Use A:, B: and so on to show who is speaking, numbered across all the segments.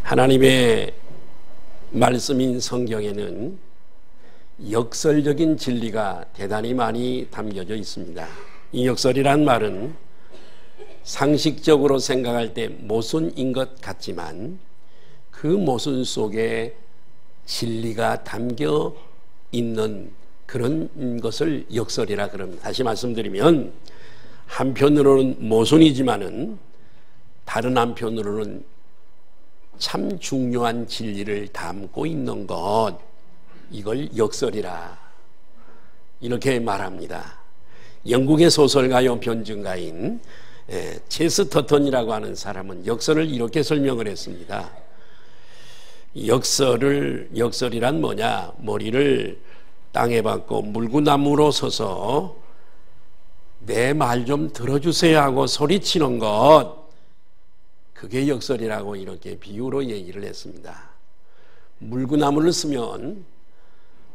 A: 하나님의 말씀인 성경에는 역설적인 진리가 대단히 많이 담겨져 있습니다. 이 역설이란 말은 상식적으로 생각할 때 모순인 것 같지만 그 모순 속에 진리가 담겨 있는 그런 것을 역설이라 그럽니다. 다시 말씀드리면 한편으로는 모순이지만은 다른 한편으로는 참 중요한 진리를 담고 있는 것, 이걸 역설이라 이렇게 말합니다. 영국의 소설가요 변증가인 체스터턴이라고 하는 사람은 역설을 이렇게 설명을 했습니다. 역설이란 뭐냐? 머리를 땅에 박고 물구나무로 서서 내 말 좀 들어주세요 하고 소리치는 것, 그게 역설이라고 이렇게 비유로 얘기를 했습니다. 물구나무를 쓰면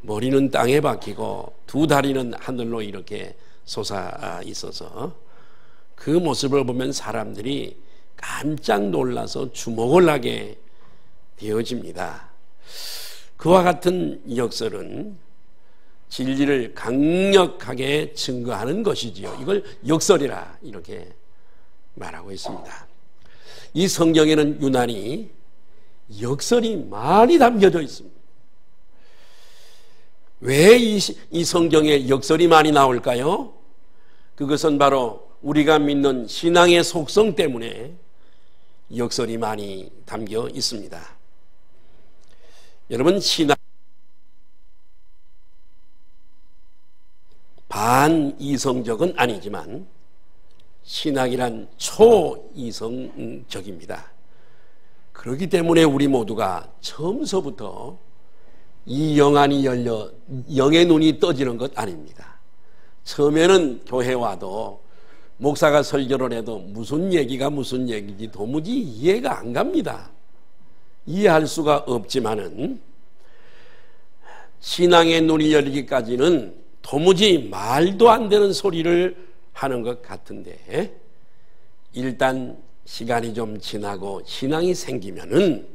A: 머리는 땅에 박히고 두 다리는 하늘로 이렇게 솟아 있어서 그 모습을 보면 사람들이 깜짝 놀라서 주목을 하게 되어집니다. 그와 같은 역설은 진리를 강력하게 증거하는 것이지요. 이걸 역설이라 이렇게 말하고 있습니다. 이 성경에는 유난히 역설이 많이 담겨져 있습니다. 왜 이 성경에 역설이 많이 나올까요? 그것은 바로 우리가 믿는 신앙의 속성 때문에 역설이 많이 담겨 있습니다. 여러분, 신앙 반이성적은 아니지만 신학이란 초이성적입니다. 그렇기 때문에 우리 모두가 처음서부터 이 영안이 열려 영의 눈이 떠지는 것 아닙니다. 처음에는 교회 와도 목사가 설교를 해도 무슨 얘기가 무슨 얘기인지 도무지 이해가 안 갑니다. 이해할 수가 없지만은 신앙의 눈이 열리기까지는 도무지 말도 안 되는 소리를 하는 것 같은데, 일단 시간이 좀 지나고 신앙이 생기면은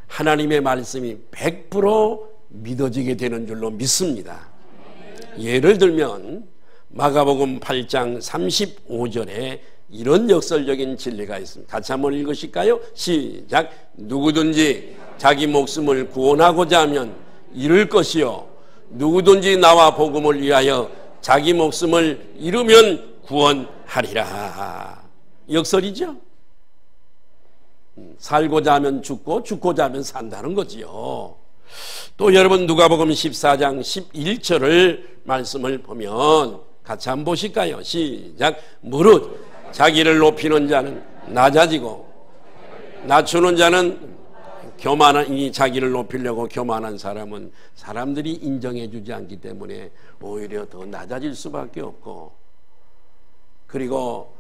A: 하나님의 말씀이 100% 믿어지게 되는 줄로 믿습니다. 예를 들면 마가복음 8장 35절에 이런 역설적인 진리가 있습니다. 같이 한번 읽으실까요? 시작. 누구든지 자기 목숨을 구원하고자 하면 잃을 것이요, 누구든지 나와 복음을 위하여 자기 목숨을 잃으면 구원하리라. 역설이죠. 살고자 하면 죽고 죽고자 하면 산다는 거지요. 또 여러분 누가복음 14장 11절을 말씀을 보면 같이 한번 보실까요? 시작. 무릇 자기를 높이는 자는 낮아지고 낮추는 자는 교만한, 이 자기를 높이려고 교만한 사람은 사람들이 인정해 주지 않기 때문에 오히려 더 낮아질 수밖에 없고, 그리고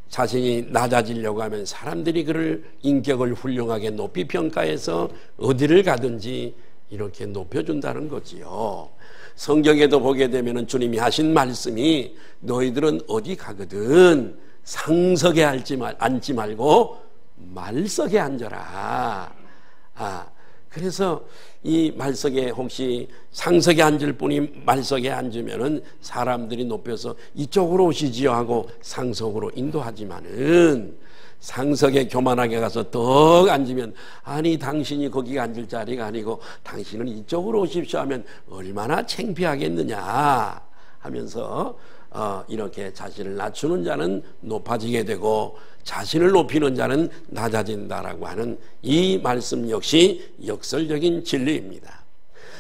A: 자신이 낮아지려고 하면 사람들이 그를 인격을 훌륭하게 높이 평가해서 어디를 가든지 이렇게 높여준다는 거지요. 성경에도 보게 되면 주님이 하신 말씀이 너희들은 어디 가거든 상석에 앉지 말고 말석에 앉아라. 그래서 이 말석에 혹시 상석에 앉을 분이 말석에 앉으면은 사람들이 높여서 이쪽으로 오시지요 하고 상석으로 인도하지만은 상석에 교만하게 가서 더 앉으면 아니 당신이 거기 앉을 자리가 아니고 당신은 이쪽으로 오십시오 하면 얼마나 창피하겠느냐 하면서 이렇게 자신을 낮추는 자는 높아지게 되고 자신을 높이는 자는 낮아진다라고 하는 이 말씀 역시 역설적인 진리입니다.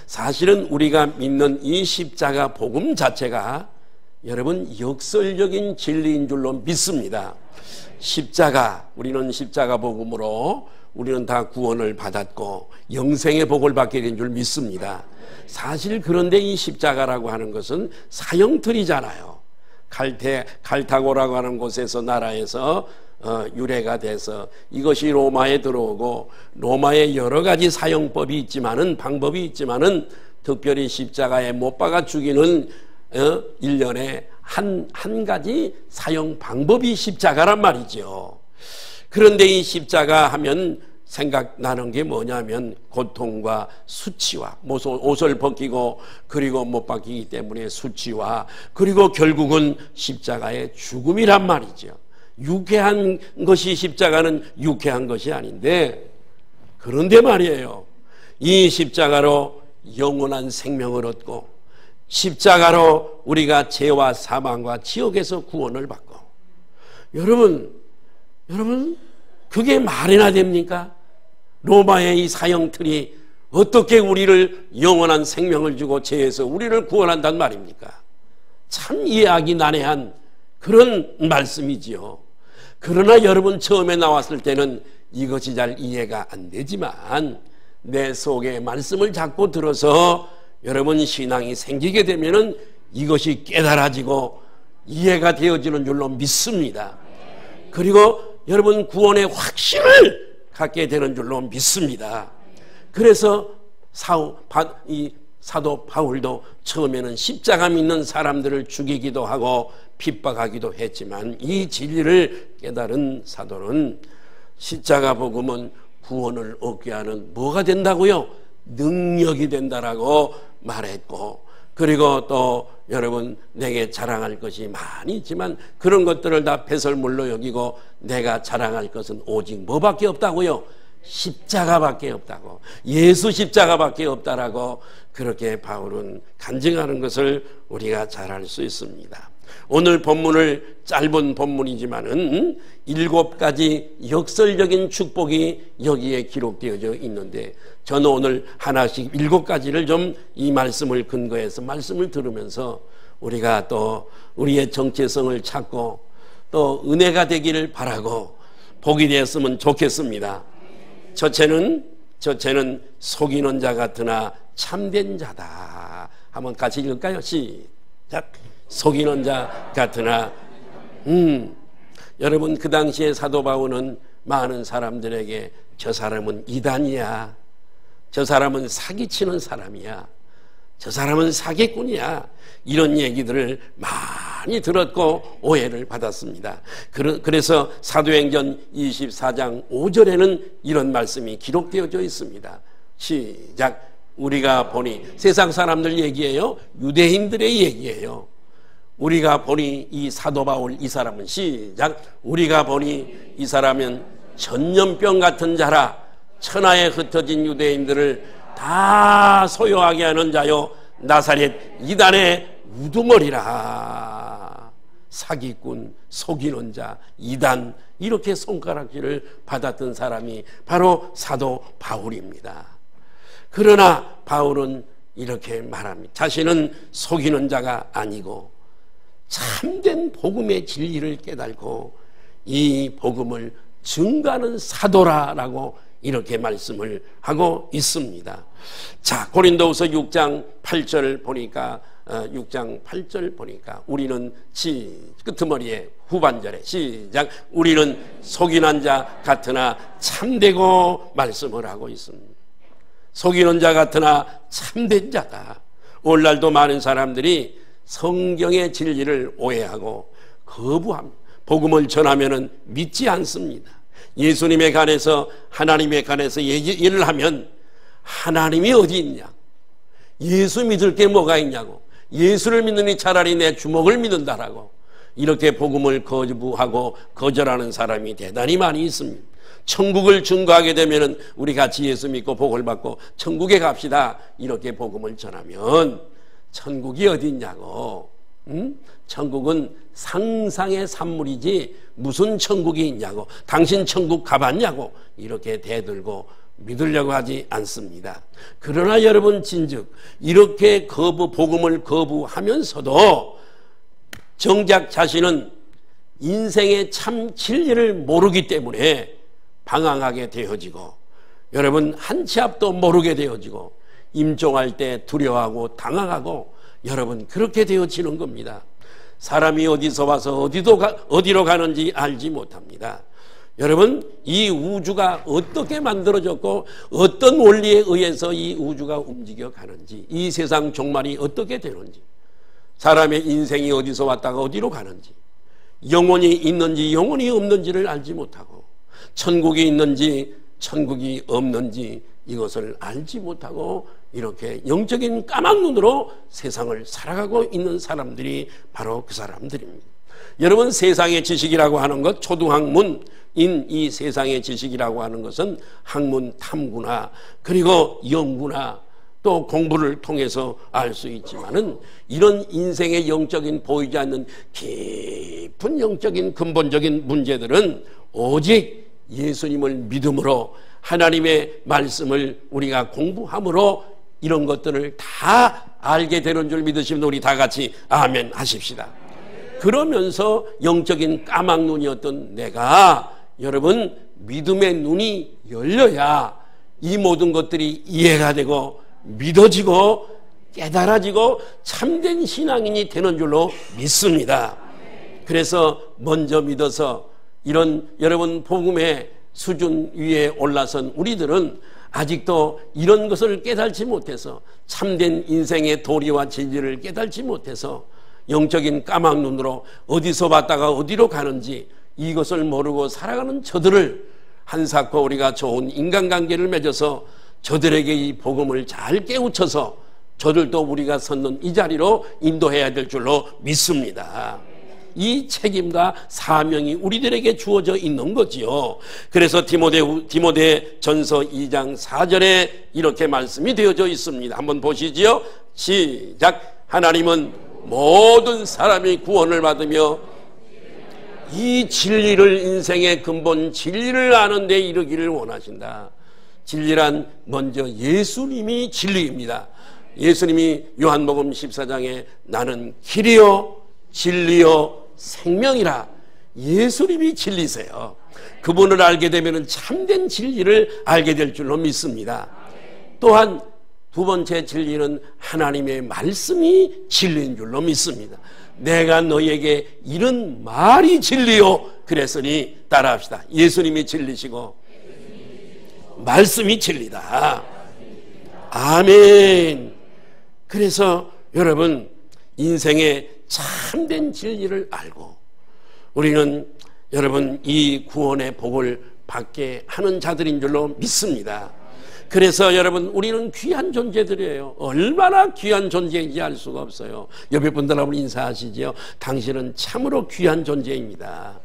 A: 사실은 우리가 믿는 이 십자가 복음 자체가 여러분 역설적인 진리인 줄로 믿습니다. 십자가, 우리는 십자가 복음으로 우리는 다 구원을 받았고 영생의 복을 받게 된 줄 믿습니다. 사실 그런데 이 십자가라고 하는 것은 사형틀이잖아요. 칼타고라고 하는 곳에서 나라에서 유래가 돼서 이것이 로마에 들어오고 로마에 여러 가지 사형법이 있지만은 방법이 있지만은 특별히 십자가에 못 박아 죽이는 일련의 한 가지 사형 방법이 십자가란 말이죠. 그런데 이 십자가 하면 생각나는 게 뭐냐면 고통과 수치와 옷을 벗기고 그리고 못 벗기기 때문에 수치와 그리고 결국은 십자가의 죽음이란 말이죠. 유쾌한 것이 십자가는 유쾌한 것이 아닌데 그런데 말이에요. 이 십자가로 영원한 생명을 얻고 십자가로 우리가 죄와 사망과 지옥에서 구원을 받고 여러분 그게 말이나 됩니까? 로마의 이 사형틀이 어떻게 우리를 영원한 생명을 주고 죄에서 우리를 구원한단 말입니까? 참 이해하기 난해한 그런 말씀이지요. 그러나 여러분 처음에 나왔을 때는 이것이 잘 이해가 안 되지만 내 속에 말씀을 자꾸 들어서 여러분 신앙이 생기게 되면은 이것이 깨달아지고 이해가 되어지는 줄로 믿습니다. 그리고 여러분 구원의 확신을 갖게 되는 줄로 믿습니다. 그래서 사도 바울도 처음에는 십자가 믿는 사람들을 죽이기도 하고 핍박하기도 했지만 이 진리를 깨달은 사도는 십자가 복음은 구원을 얻게 하는 뭐가 된다고요? 능력이 된다라고 말했고 그리고 또 여러분 내게 자랑할 것이 많이 있지만 그런 것들을 다 배설물로 여기고 내가 자랑할 것은 오직 뭐밖에 없다고요? 십자가밖에 없다고 예수 십자가밖에 없다라고 그렇게 바울은 간증하는 것을 우리가 잘 알 수 있습니다. 오늘 본문을 짧은 본문이지만은 7가지 역설적인 축복이 여기에 기록되어져 있는데 저는 오늘 하나씩 7가지를 좀 이 말씀을 근거해서 말씀을 들으면서 우리가 또 우리의 정체성을 찾고 또 은혜가 되기를 바라고 복이 되었으면 좋겠습니다. 첫째는 속이는 자 같으나 참된 자다. 한번 같이 읽을까요? 시작. 속이는 자 같으나 여러분 그 당시에 사도 바울은 많은 사람들에게 저 사람은 이단이야, 저 사람은 사기치는 사람이야, 저 사람은 사기꾼이야 이런 얘기들을 많이 들었고 오해를 받았습니다. 그래서 사도행전 24장 5절에는 이런 말씀이 기록되어져 있습니다. 시작. 우리가 보니 세상 사람들 얘기예요? 유대인들의 얘기예요. 우리가 보니 이 사도 바울 이 사람은 시작. 우리가 보니 이 사람은 전염병 같은 자라 천하에 흩어진 유대인들을 다 소요하게 하는 자요 나사렛 이단의 우두머리라. 사기꾼, 속이는 자, 이단 이렇게 손가락질을 받았던 사람이 바로 사도 바울입니다. 그러나 바울은 이렇게 말합니다. 자신은 속이는 자가 아니고 참된 복음의 진리를 깨달고 이 복음을 증거하는 사도라라고 이렇게 말씀을 하고 있습니다. 자, 고린도후서 6장 8절 보니까 6장 8절 보니까 우리는 끄트머리에 후반절에 시작. 우리는 속이는 자 같으나 참되고 말씀을 하고 있습니다. 속이는 자 같으나 참된 자다. 오늘날도 많은 사람들이 성경의 진리를 오해하고 거부합니다. 복음을 전하면은 믿지 않습니다. 예수님에 관해서 하나님에 관해서 얘기를 하면 하나님이 어디 있냐, 예수 믿을 게 뭐가 있냐고, 예수를 믿느니 차라리 내 주먹을 믿는다라고 이렇게 복음을 거부하고 거절하는 사람이 대단히 많이 있습니다. 천국을 증거하게 되면 우리 같이 예수 믿고 복을 받고 천국에 갑시다 이렇게 복음을 전하면 천국이 어디 있냐고, 천국은 상상의 산물이지 무슨 천국이 있냐고, 당신 천국 가봤냐고 이렇게 대들고 믿으려고 하지 않습니다. 그러나 여러분 진즉 이렇게 복음을 거부하면서도 정작 자신은 인생의 참 진리를 모르기 때문에 방황하게 되어지고 여러분 한 치 앞도 모르게 되어지고 임종할 때 두려워하고 당황하고 여러분 그렇게 되어지는 겁니다. 사람이 어디서 와서 어디로 가는지 알지 못합니다. 여러분 이 우주가 어떻게 만들어졌고 어떤 원리에 의해서 이 우주가 움직여 가는지, 이 세상 종말이 어떻게 되는지, 사람의 인생이 어디서 왔다가 어디로 가는지, 영혼이 있는지 영혼이 없는지를 알지 못하고 천국이 있는지 천국이 없는지 이것을 알지 못하고 이렇게 영적인 까막눈으로 세상을 살아가고 있는 사람들이 바로 그 사람들입니다. 여러분, 세상의 지식이라고 하는 것, 초등학문인 이 세상의 지식이라고 하는 것은 학문 탐구나 그리고 연구나 또 공부를 통해서 알 수 있지만은 이런 인생의 영적인 보이지 않는 깊은 영적인 근본적인 문제들은 오직 예수님을 믿음으로 하나님의 말씀을 우리가 공부함으로 이런 것들을 다 알게 되는 줄 믿으시면 우리 다 같이 아멘 하십시다. 그러면서 영적인 까막눈이었던 내가 여러분 믿음의 눈이 열려야 이 모든 것들이 이해가 되고 믿어지고 깨달아지고 참된 신앙인이 되는 줄로 믿습니다. 그래서 먼저 믿어서 이런 여러분 복음의 수준 위에 올라선 우리들은 아직도 이런 것을 깨달지 못해서 참된 인생의 도리와 진리를 깨달지 못해서 영적인 까막눈으로 어디서 봤다가 어디로 가는지 이것을 모르고 살아가는 저들을 한사코 우리가 좋은 인간관계를 맺어서 저들에게 이 복음을 잘 깨우쳐서 저들도 우리가 섰는 이 자리로 인도해야 될 줄로 믿습니다. 이 책임과 사명이 우리들에게 주어져 있는 거지요. 그래서 디모데 전서 2장 4절에 이렇게 말씀이 되어져 있습니다. 한번 보시지요. 시작. 하나님은 모든 사람이 구원을 받으며 이 진리를 인생의 근본 진리를 아는 데 이르기를 원하신다. 진리란 먼저 예수님이 진리입니다. 예수님이 요한복음 14장에 나는 길이요 진리요 생명이라 예수님이 진리세요. 그분을 알게 되면 참된 진리를 알게 될 줄로 믿습니다. 또한 두 번째 진리는 하나님의 말씀이 진리인 줄로 믿습니다. 내가 너에게 이런 말이 진리요 그랬으니 따라합시다. 예수님이 진리시고 말씀이 진리다. 아멘. 그래서 여러분 인생의 참된 진리를 알고 우리는 여러분 이 구원의 복을 받게 하는 자들인 줄로 믿습니다. 그래서 여러분 우리는 귀한 존재들이에요. 얼마나 귀한 존재인지 알 수가 없어요. 옆에 분들하고 인사하시죠. 당신은 참으로 귀한 존재입니다.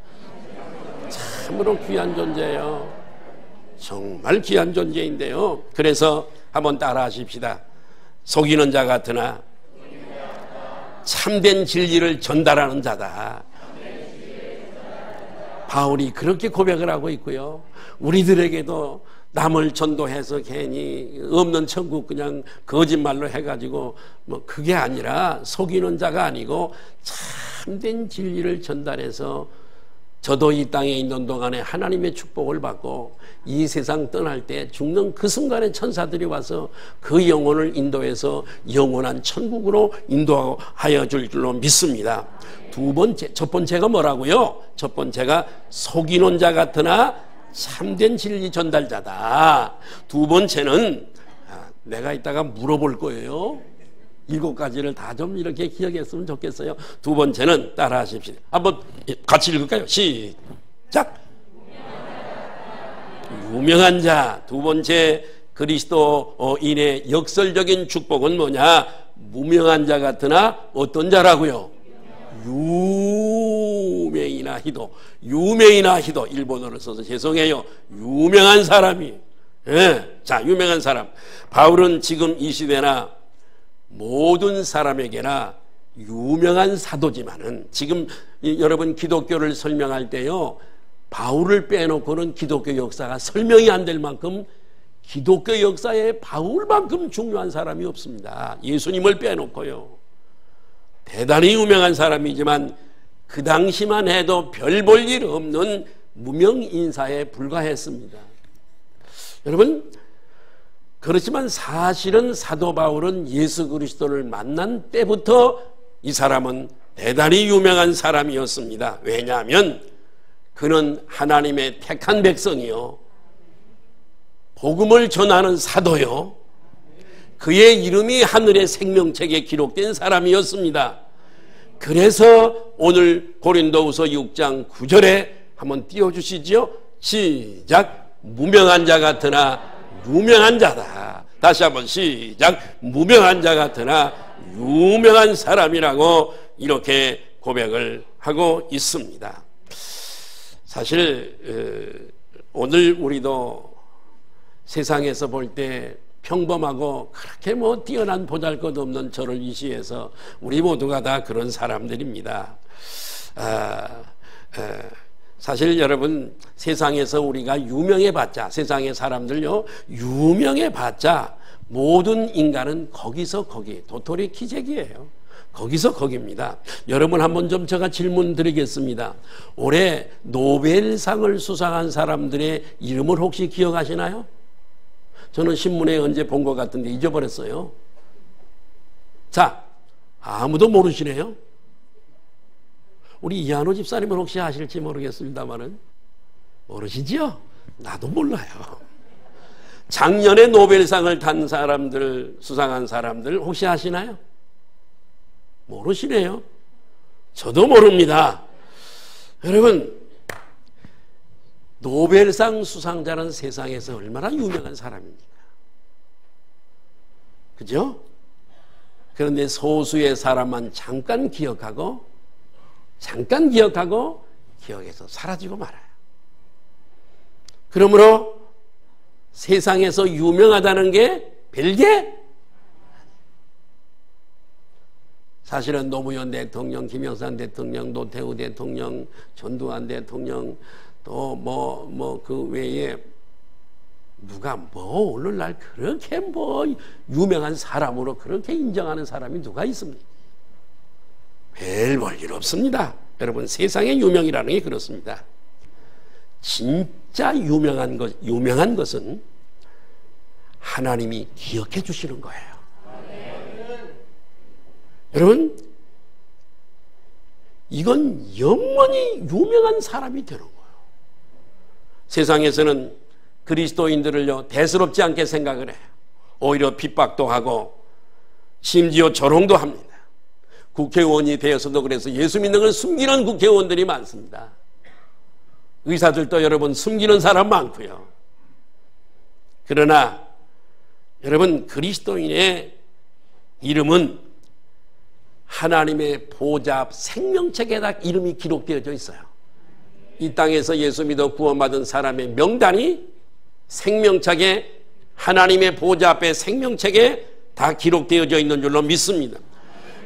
A: 참으로 귀한 존재예요. 정말 귀한 존재인데요. 그래서 한번 따라 하십시다. 속이는 자 같으나 참된 진리를 전달하는 자다. 바울이 그렇게 고백을 하고 있고요. 우리들에게도 남을 전도해서 괜히 없는 천국 그냥 거짓말로 해가지고 뭐 그게 아니라 속이는 자가 아니고 참된 진리를 전달해서 저도 이 땅에 있는 동안에 하나님의 축복을 받고 이 세상 떠날 때 죽는 그 순간에 천사들이 와서 그 영혼을 인도해서 영원한 천국으로 인도하여 줄 줄로 믿습니다. 첫 번째가 뭐라고요? 첫 번째가 속이는 자 같으나 참된 진리 전달자다. 두 번째는 내가 이따가 물어볼 거예요. 7가지를 다 좀 이렇게 기억했으면 좋겠어요. 두 번째는 따라 하십시오. 한번 같이 읽을까요? 시작. 유명한 자. 두 번째 그리스도인의 역설적인 축복은 뭐냐? 무명한 자 같으나 어떤 자라고요? 유명이나 희도. 유명이나 희도. 일본어를 써서 죄송해요. 유명한 사람이. 예. 자, 유명한 사람. 바울은 지금 이 시대나 모든 사람에게나 유명한 사도지만은 지금 여러분 기독교를 설명할 때요 바울을 빼놓고는 기독교 역사가 설명이 안 될 만큼 기독교 역사에 바울만큼 중요한 사람이 없습니다. 예수님을 빼놓고요. 대단히 유명한 사람이지만 그 당시만 해도 별 볼 일 없는 무명인사에 불과했습니다. 여러분 그렇지만 사실은 사도 바울은 예수 그리스도를 만난 때부터 이 사람은 대단히 유명한 사람이었습니다. 왜냐하면 그는 하나님의 택한 백성이요 복음을 전하는 사도요 그의 이름이 하늘의 생명책에 기록된 사람이었습니다. 그래서 오늘 고린도후서 6장 9절에 한번 띄워주시죠. 시작. 무명한 자 같으나 유명한 자다. 다시 한번 시작. 무명한 자 같으나 유명한 사람이라고 이렇게 고백을 하고 있습니다. 사실 오늘 우리도 세상에서 볼 때 평범하고 그렇게 뭐 뛰어난 보잘것없는 저를 위시해서 우리 모두가 다 그런 사람들입니다. 사실 여러분, 세상에서 우리가 유명해봤자, 세상의 사람들요 유명해봤자 모든 인간은 거기서 거기, 도토리 키재기예요. 거기서 거기입니다. 여러분, 한번 좀 제가 질문 드리겠습니다. 올해 노벨상을 수상한 사람들의 이름을 혹시 기억하시나요? 저는 신문에 언제 본 것 같은데 잊어버렸어요. 자, 아무도 모르시네요. 우리 이한호 집사님은 혹시 아실지 모르겠습니다만은 모르시지요? 나도 몰라요. 작년에 노벨상을 탄 사람들, 수상한 사람들 혹시 아시나요? 모르시네요. 저도 모릅니다. 여러분, 노벨상 수상자는 세상에서 얼마나 유명한 사람입니까? 그죠? 그런데 소수의 사람만 잠깐 기억하고 기억에서 사라지고 말아요. 그러므로 세상에서 유명하다는 게 별게 사실은 노무현 대통령, 김영삼 대통령, 노태우 대통령, 전두환 대통령, 또 그 외에 누가 오늘날 그렇게 유명한 사람으로 그렇게 인정하는 사람이 누가 있습니까? 별 볼 일 없습니다. 여러분, 세상의 유명이라는 게 그렇습니다. 진짜 유명한 것은 하나님이 기억해 주시는 거예요. 여러분, 이건 영원히 유명한 사람이 되는 거예요. 세상에서는 그리스도인들을요 대수롭지 않게 생각을 해요. 오히려 핍박도 하고 심지어 조롱도 합니다. 국회의원이 되어서도 그래서 예수 믿는 걸 숨기는 국회의원들이 많습니다. 의사들도 여러분 숨기는 사람 많고요. 그러나 여러분, 그리스도인의 이름은 하나님의 보좌 앞 생명책에다 이름이 기록되어져 있어요. 이 땅에서 예수 믿어 구원받은 사람의 명단이 생명책에, 하나님의 보좌 앞에 생명책에 다 기록되어져 있는 줄로 믿습니다.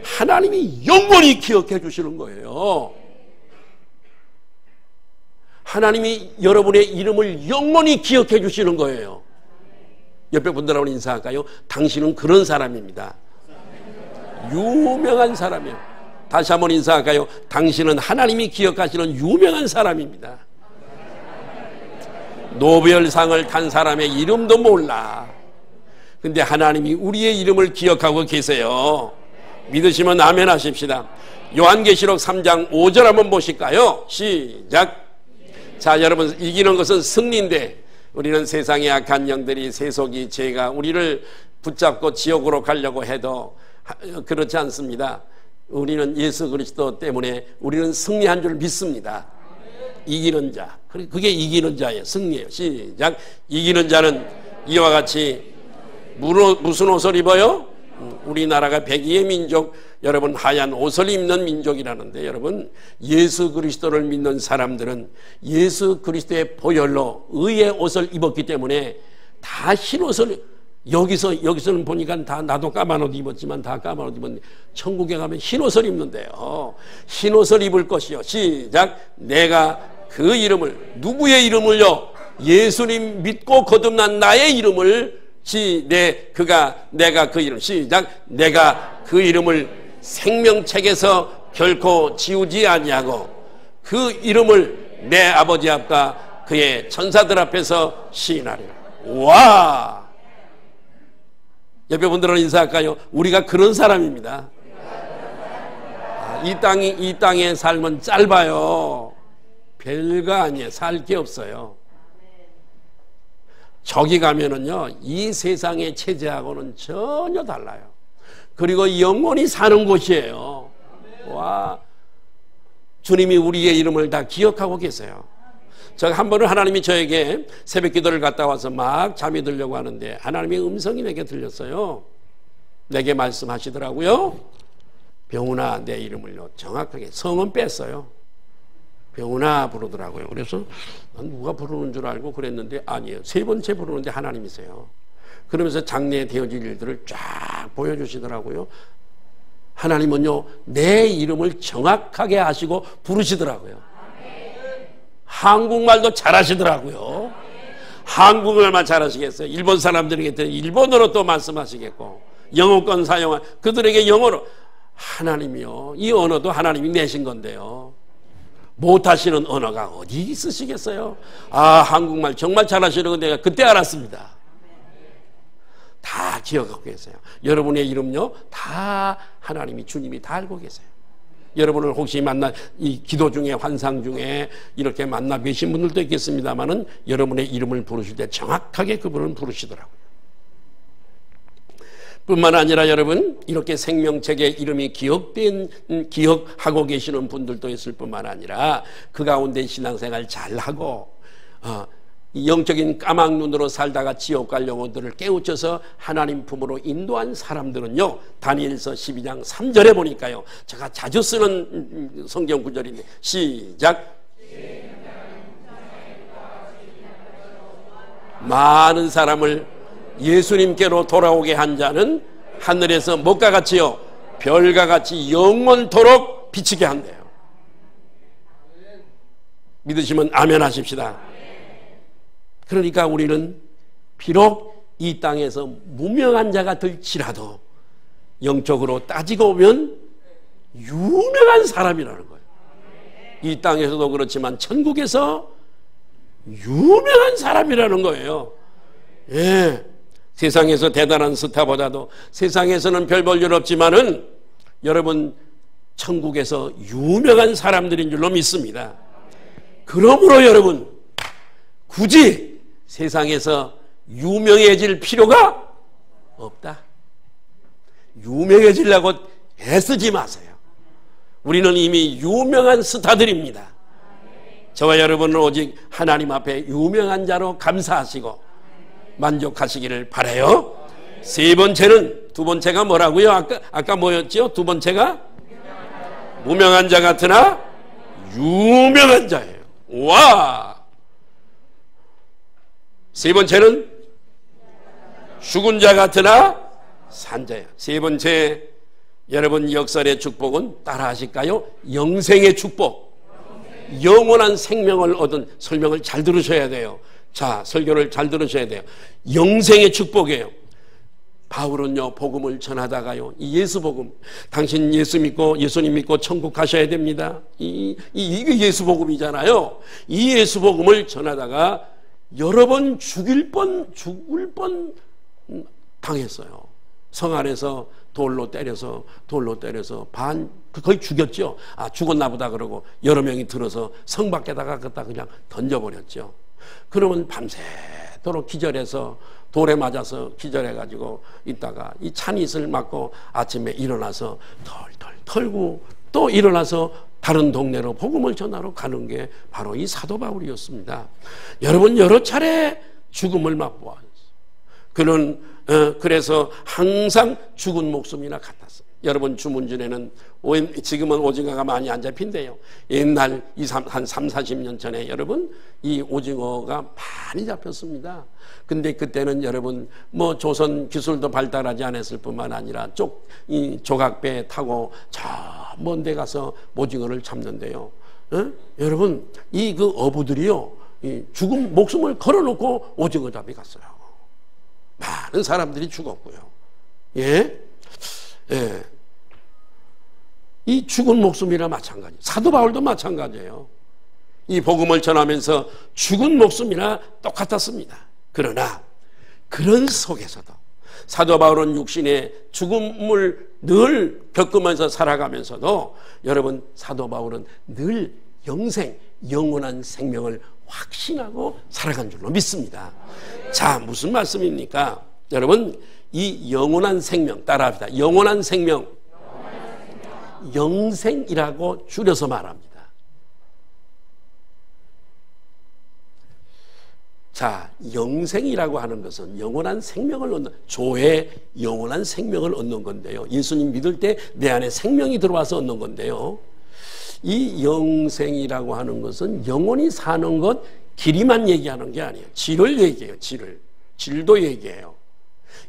A: 하나님이 영원히 기억해 주시는 거예요. 하나님이 여러분의 이름을 영원히 기억해 주시는 거예요. 옆에 분들하고 인사할까요? 당신은 그런 사람입니다. 유명한 사람이에요. 다시 한번 인사할까요? 당신은 하나님이 기억하시는 유명한 사람입니다. 노벨상을 탄 사람의 이름도 몰라. 근데 하나님이 우리의 이름을 기억하고 계세요. 믿으시면 아멘 하십시다. 요한계시록 3장 5절 한번 보실까요? 시작. 자, 여러분, 이기는 것은 승리인데 우리는 세상의 악한 영들이, 세속이, 죄가 우리를 붙잡고 지옥으로 가려고 해도 그렇지 않습니다. 우리는 예수 그리스도 때문에 우리는 승리한 줄 믿습니다. 이기는 자, 그게 이기는 자의 승리예요. 시작. 이기는 자는 이와 같이 무슨 옷을 입어요? 우리나라가 백의의 민족, 여러분 하얀 옷을 입는 민족이라는데, 여러분 예수 그리스도를 믿는 사람들은 예수 그리스도의 보혈로 의의 옷을 입었기 때문에 다 흰 옷을, 여기서는 보니까 다, 나도 까만 옷 입었지만 다 까만 옷 입었는데 천국에 가면 흰 옷을 입는데요. 흰 옷을 입을 것이요. 시작. 내가 그 이름을, 누구의 이름을요? 예수님 믿고 거듭난 나의 이름을, 내가 그 이름, 시작. 내가 그 이름을 생명책에서 결코 지우지 아니하고 그 이름을 내 아버지 앞과 그의 천사들 앞에서 시인하리라. 와! 옆에 분들은 인사할까요? 우리가 그런 사람입니다. 이 땅의 삶은 짧아요. 별거 아니에요. 살 게 없어요. 저기 가면은요, 이 세상의 체제하고는 전혀 달라요. 그리고 영원히 사는 곳이에요. 와, 주님이 우리의 이름을 다 기억하고 계세요. 제가 한 번은 하나님이 저에게 새벽 기도를 갔다 와서 막 잠이 들려고 하는데 하나님의 음성이 내게 들렸어요. 내게 말씀하시더라고요. 병훈아, 내 이름을요 정확하게 성은 뺐어요. 병훈아 부르더라고요. 그래서 난 누가 부르는 줄 알고 그랬는데 아니에요. 세 번째 부르는데 하나님이세요. 그러면서 장래에 되어질 일들을 쫙 보여주시더라고요. 하나님은요 내 이름을 정확하게 아시고 부르시더라고요. 한국말도 잘하시더라고요. 한국말만 잘하시겠어요. 일본 사람들에게 일본어로 또 말씀하시겠고 영어권 사용한 그들에게 영어로. 하나님이요 이 언어도 하나님이 내신 건데요 못하시는 언어가 어디 있으시겠어요. 아 한국말 정말 잘하시는 건 내가 그때 알았습니다. 다 기억하고 계세요. 여러분의 이름요 다 하나님이 주님이 다 알고 계세요. 여러분을 혹시 만나 이 기도 중에 환상 중에 이렇게 만나 뵈신 분들도 있겠습니다만은 여러분의 이름을 부르실 때 정확하게 그분을 부르시더라고요. 뿐만 아니라 여러분 이렇게 생명책에 이름이 기억하고 계시는 분들도 있을 뿐만 아니라 그 가운데 신앙생활 잘하고 영적인 까막눈으로 살다가 지옥 갈 영혼들을 깨우쳐서 하나님 품으로 인도한 사람들은요 다니엘서 12장 3절에 보니까요 제가 자주 쓰는 성경 구절인데 시작. 많은 사람을 예수님께로 돌아오게 한 자는 하늘에서 무엇과 같이요 별과 같이 영원토록 비치게 한대요. 믿으시면 아멘 하십시다. 그러니까 우리는 비록 이 땅에서 무명한 자가 될지라도 영적으로 따지고 보면 유명한 사람이라는 거예요. 이 땅에서도 그렇지만 천국에서 유명한 사람이라는 거예요. 예. 세상에서 대단한 스타보다도 세상에서는 별 볼 일 없지만은 여러분 천국에서 유명한 사람들인 줄로 믿습니다. 그러므로 여러분 굳이 세상에서 유명해질 필요가 없다. 유명해지려고 애쓰지 마세요. 우리는 이미 유명한 스타들입니다. 저와 여러분은 오직 하나님 앞에 유명한 자로 감사하시고 만족하시기를 바라요. 세 번째는 두 번째가 뭐라고요? 아까 뭐였죠? 두 번째가 무명한 자 같으나 유명한 자예요. 와! 세 번째는 죽은 자 같으나 산 자예요. 세 번째 여러분 역설의 축복은 따라 하실까요? 영생의 축복. 영원한 생명을 얻은 설명을 잘 들으셔야 돼요. 자, 설교를 잘 들으셔야 돼요. 영생의 축복이에요. 바울은요 복음을 전하다가요 이 예수 복음, 당신 예수 믿고 예수님 믿고 천국 가셔야 됩니다. 이게 예수 복음이잖아요. 이 예수 복음을 전하다가 여러 번 죽을 뻔 당했어요. 성 안에서 돌로 때려서 거의 죽였죠. 아 죽었나 보다 그러고 여러 명이 들어서 성 밖에다가 갖다 그냥 던져버렸죠. 그러면 밤새도록 기절해서 돌에 맞아서 기절해가지고 있다가 이 찬이슬 맞고 아침에 일어나서 털털 털고 또 일어나서 다른 동네로 복음을 전하러 가는 게 바로 이 사도 바울이었습니다. 여러분 여러 차례 죽음을 맛보았어요. 그는 그래서 항상 죽은 목숨이나 같았어요. 여러분 주문진에는 지금은 오징어가 많이 안 잡힌대요. 옛날 한 3, 40년 전에 여러분 이 오징어가 많이 잡혔습니다. 근데 그때는 여러분 뭐 조선 기술도 발달하지 않았을 뿐만 아니라 이 조각배 타고 저 먼 데 가서 오징어를 잡는데요. 여러분 이 그 어부들이요 이 죽은 목숨을 걸어놓고 오징어 잡이 갔어요. 많은 사람들이 죽었고요. 예. 예. 이 죽은 목숨이라 마찬가지. 사도 바울도 마찬가지예요. 이 복음을 전하면서 죽은 목숨이나 똑같았습니다. 그러나 그런 속에서도 사도 바울은 육신의 죽음을 늘 겪으면서 살아가면서도 여러분 사도 바울은 늘 영원한 생명을 확신하고 살아간 줄로 믿습니다. 자, 무슨 말씀입니까? 여러분 이 영원한 생명 따라합시다. 영원한 생명, 영생이라고 줄여서 말합니다. 자, 영생이라고 하는 것은 영원한 생명을 얻는, 조의 영원한 생명을 얻는 건데요. 예수님 믿을 때 내 안에 생명이 들어와서 얻는 건데요. 이 영생이라고 하는 것은 영원히 사는 것, 길이만 얘기하는 게 아니에요. 질을 얘기해요. 질도 얘기해요.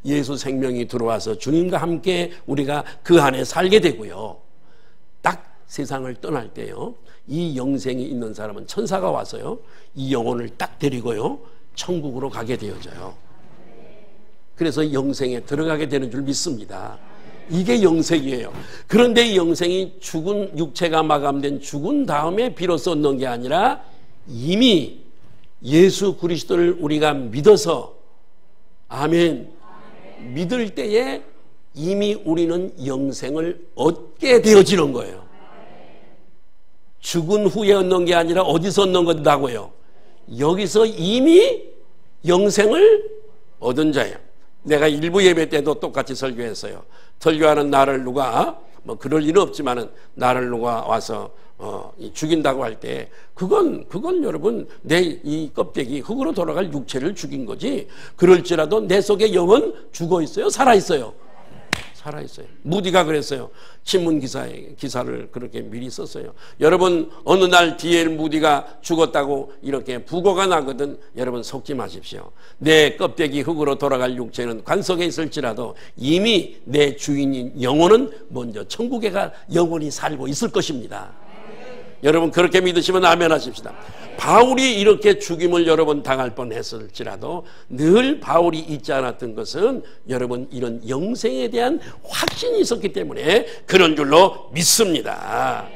A: 예수 생명이 들어와서 주님과 함께 우리가 그 안에 살게 되고요. 딱 세상을 떠날 때요, 이 영생이 있는 사람은 천사가 와서요, 이 영혼을 딱 데리고요, 천국으로 가게 되어져요. 그래서 영생에 들어가게 되는 줄 믿습니다. 이게 영생이에요. 그런데 이 영생이 죽은, 육체가 마감된 죽은 다음에 비로소 얻는 게 아니라 이미 예수 그리스도를 우리가 믿어서, 아멘, 믿을 때에 이미 우리는 영생을 얻게 되어지는 거예요. 죽은 후에 얻는 게 아니라 어디서 얻는 건다고요? 여기서 이미 영생을 얻은 자예요. 내가 일부 예배 때도 똑같이 설교했어요. 설교하는 나를 누가, 뭐 그럴 일은 없지만은 나를 누가 와서 죽인다고 할 때 그건 여러분 내 이 껍데기 흙으로 돌아갈 육체를 죽인 거지, 그럴지라도 내 속에 영은 죽어 있어요? 살아 있어요? 살아 있어요. 무디가 그랬어요. 신문 기사를 그렇게 미리 썼어요. 여러분, 어느 날 D.L. 무디가 죽었다고 이렇게 부고가 나거든. 여러분 속지 마십시오. 내 껍데기 흙으로 돌아갈 육체는 관 속에 있을지라도 이미 내 주인인 영혼은 먼저 천국에 가 영원히 살고 있을 것입니다. 여러분 그렇게 믿으시면 아멘 하십시다. 바울이 이렇게 죽임을 여러 번 당할 뻔했을지라도 늘 바울이 잊지 않았던 것은 여러분 이런 영생에 대한 확신이 있었기 때문에 그런 줄로 믿습니다.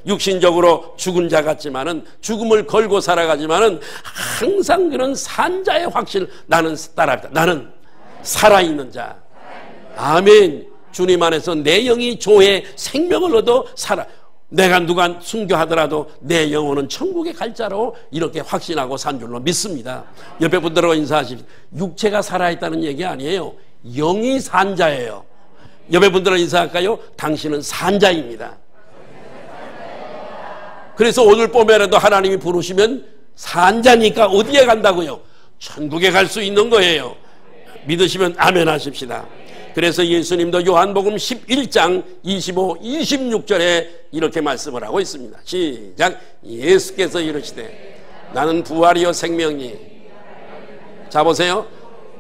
A: 육신적으로 죽은 자 같지만은, 죽음을 걸고 살아가지만은 항상 그런 산자의 확신을 나는 따라합니다. 나는 살아있는 자. 아멘. 주님 안에서 내 영이 조의 생명을 얻어 살아. 내가 누가 순교하더라도 내 영혼은 천국에 갈 자로 이렇게 확신하고 산 줄로 믿습니다. 옆에 분들하고 인사하십시오. 육체가 살아있다는 얘기 아니에요. 영이 산 자예요. 옆에 분들하고 인사할까요? 당신은 산 자입니다. 그래서 오늘 봄에라도 하나님이 부르시면 산 자니까 어디에 간다고요? 천국에 갈 수 있는 거예요. 믿으시면 아멘 하십시다. 그래서 예수님도 요한복음 11장 25, 26절에 이렇게 말씀을 하고 있습니다. 시작. 예수께서 이르시되 나는 부활이요 생명이. 자 보세요.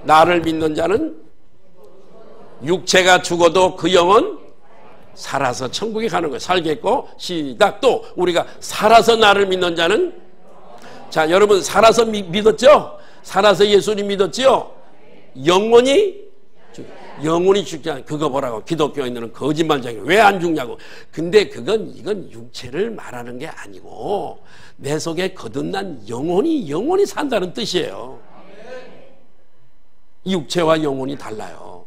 A: 나를 믿는 자는 육체가 죽어도 그 영은 살아서 천국에 가는 거예요. 살겠고, 시작. 또 우리가 살아서 나를 믿는 자는, 자 여러분 살아서 믿었죠? 살아서 예수님 믿었죠? 영원히 죽지 않아. 그거 보라고 기독교인들은 거짓말쟁이 왜 안 죽냐고. 근데 이건 육체를 말하는 게 아니고 내 속에 거듭난 영혼이 산다는 뜻이에요. 육체와 영혼이 달라요.